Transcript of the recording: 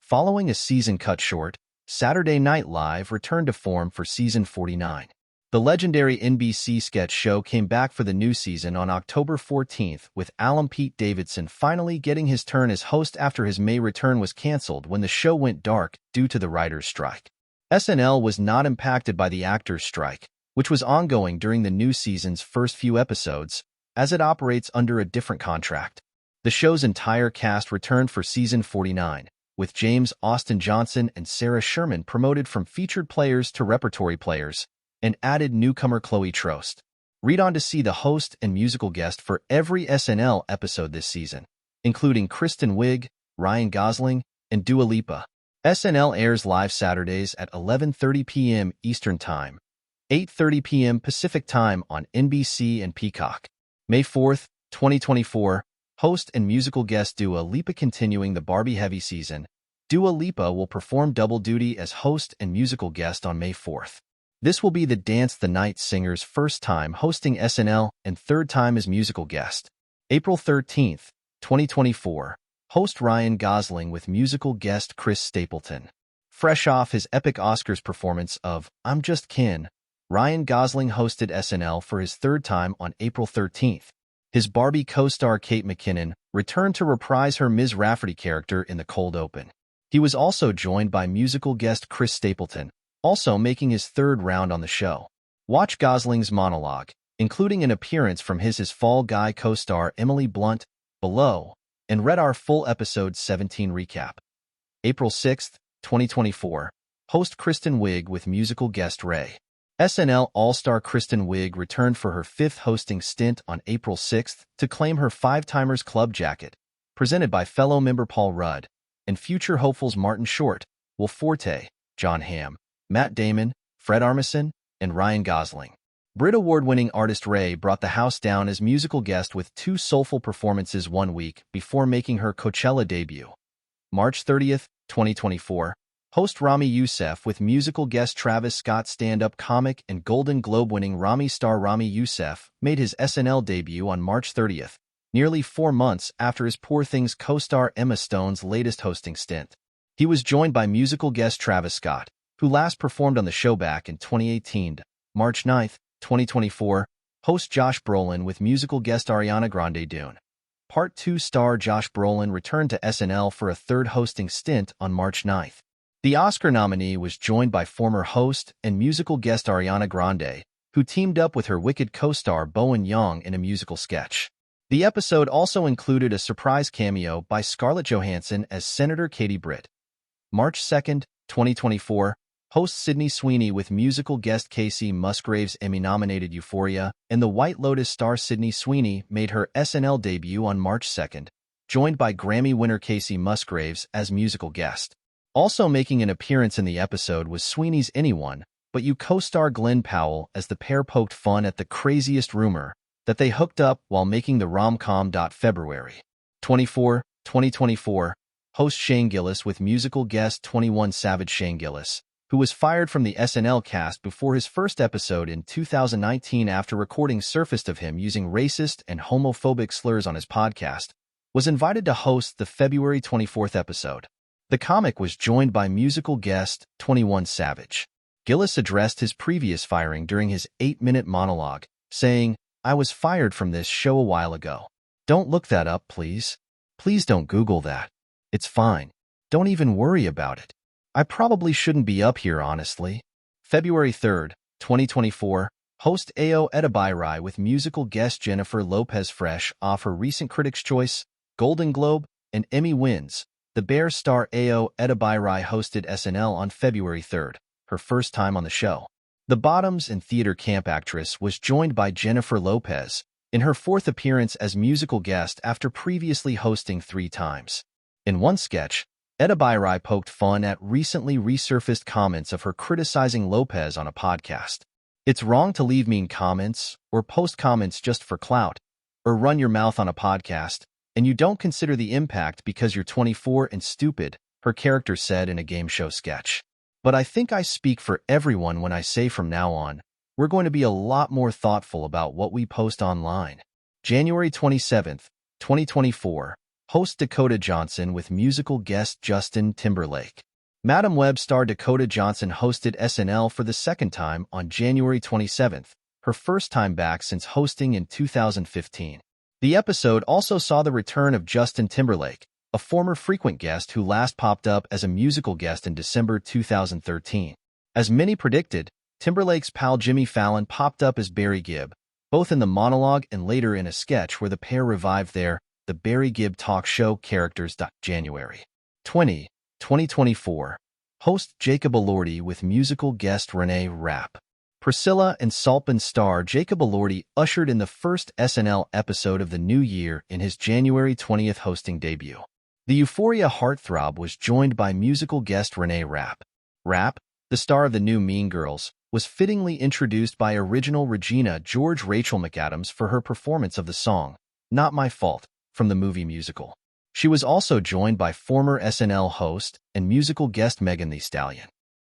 Following a season cut short, Saturday Night Live returned to form for season 49. The legendary NBC sketch show came back for the new season on October 14th, with alum Pete Davidson finally getting his turn as host after his May return was canceled when the show went dark due to the writers' strike. SNL was not impacted by the actors' strike, which was ongoing during the new season's first few episodes, as it operates under a different contract. The show's entire cast returned for season 49, with James Austin Johnson and Sarah Sherman promoted from featured players to repertory players, and added newcomer Chloe Trost. Read on to see the host and musical guest for every SNL episode this season, including Kristen Wiig, Ryan Gosling, and Dua Lipa. SNL airs live Saturdays at 11:30 p.m. Eastern Time, 8:30 p.m. Pacific Time on NBC and Peacock. May 4th, 2024, host and musical guest Dua Lipa. Continuing the Barbie-heavy season, Dua Lipa will perform double duty as host and musical guest on May 4th. This will be the Dance the Night singer's first time hosting SNL and third time as musical guest. April 13th, 2024, host Ryan Gosling with musical guest Chris Stapleton. Fresh off his epic Oscars performance of I'm Just Ken, Ryan Gosling hosted SNL for his third time on April 13th. His Barbie co-star Kate McKinnon returned to reprise her Ms. Rafferty character in the cold open. He was also joined by musical guest Chris Stapleton, also making his third round on the show. Watch Gosling's monologue, including an appearance from his Fall Guy co-star Emily Blunt, below, and read our full episode 17 recap. April 6th, 2024, host Kristen Wiig with musical guest Ray. SNL All-Star Kristen Wiig returned for her fifth hosting stint on April 6th to claim her Five-Timers Club jacket, presented by fellow member Paul Rudd, and future hopefuls Martin Short, Will Forte, Jon Hamm, Matt Damon, Fred Armisen, and Ryan Gosling. Brit Award-winning artist Ray brought the house down as musical guest with two soulful performances 1 week before making her Coachella debut. March 30th, 2024, host Rami Youssef with musical guest Travis Scott. Stand-up comic and Golden Globe-winning Rami star Rami Youssef made his SNL debut on March 30th, nearly 4 months after his Poor Things co-star Emma Stone's latest hosting stint. He was joined by musical guest Travis Scott, who last performed on the show back in 2018. March 9th, 2024, host Josh Brolin with musical guest Ariana Grande. Dune Part 2 star Josh Brolin returned to SNL for a third hosting stint on March 9th. The Oscar nominee was joined by former host and musical guest Ariana Grande, who teamed up with her Wicked co-star Bowen Yang in a musical sketch. The episode also included a surprise cameo by Scarlett Johansson as Senator Katie Britt. March 2nd, 2024, host Sydney Sweeney with musical guest Casey Musgraves. Emmy-nominated Euphoria and The White Lotus star Sydney Sweeney made her SNL debut on March 2nd, joined by Grammy winner Casey Musgraves as musical guest. Also making an appearance in the episode was Sweeney's Anyone But You co-star Glenn Powell, as the pair poked fun at the craziest rumor that they hooked up while making the rom-com. February 24, 2024, host Shane Gillis with musical guest 21 Savage. Shane Gillis, who was fired from the SNL cast before his first episode in 2019 after recording surfaced of him using racist and homophobic slurs on his podcast, was invited to host the February 24th episode. The comic was joined by musical guest 21 Savage. Gillis addressed his previous firing during his 8-minute monologue, saying, "I was fired from this show a while ago. Don't look that up, please. Please don't Google that. It's fine. Don't even worry about it. I probably shouldn't be up here, honestly." February 3rd, 2024, host Ayo Edebiri with musical guest Jennifer Lopez fresh off her recent Critics' Choice, Golden Globe, and Emmy wins. The Bears star Ayo Edebiri hosted SNL on February 3rd, her first time on the show. The Bottoms and theater camp actress was joined by Jennifer Lopez in her fourth appearance as musical guest after previously hosting 3 times. In one sketch, Edebiri poked fun at recently resurfaced comments of her criticizing Lopez on a podcast. "It's wrong to leave mean comments or post comments just for clout, or run your mouth on a podcast, and you don't consider the impact because you're 24 and stupid," her character said in a game show sketch. "But I think I speak for everyone when I say from now on, we're going to be a lot more thoughtful about what we post online." January 27th, 2024, Host Dakota Johnson with musical guest Justin Timberlake. Madam Web star Dakota Johnson hosted SNL for the second time on January 27th, her first time back since hosting in 2015. The episode also saw the return of Justin Timberlake, a former frequent guest who last popped up as a musical guest in December 2013. As many predicted, Timberlake's pal Jimmy Fallon popped up as Barry Gibb, both in the monologue and later in a sketch where the pair revived the Barry Gibb talk show characters. January 20, 2024. Host Jacob Elordi with musical guest Renee Rapp. Priscilla and Saltburn star Jacob Elordi ushered in the first SNL episode of the new year in his January 20th hosting debut. The Euphoria heartthrob was joined by musical guest Renee Rapp. Rapp, the star of the new Mean Girls, was fittingly introduced by original Regina George Rachel McAdams for her performance of the song, Not My Fault, from the movie musical. She was also joined by former SNL host and musical guest Megan Thee Stallion.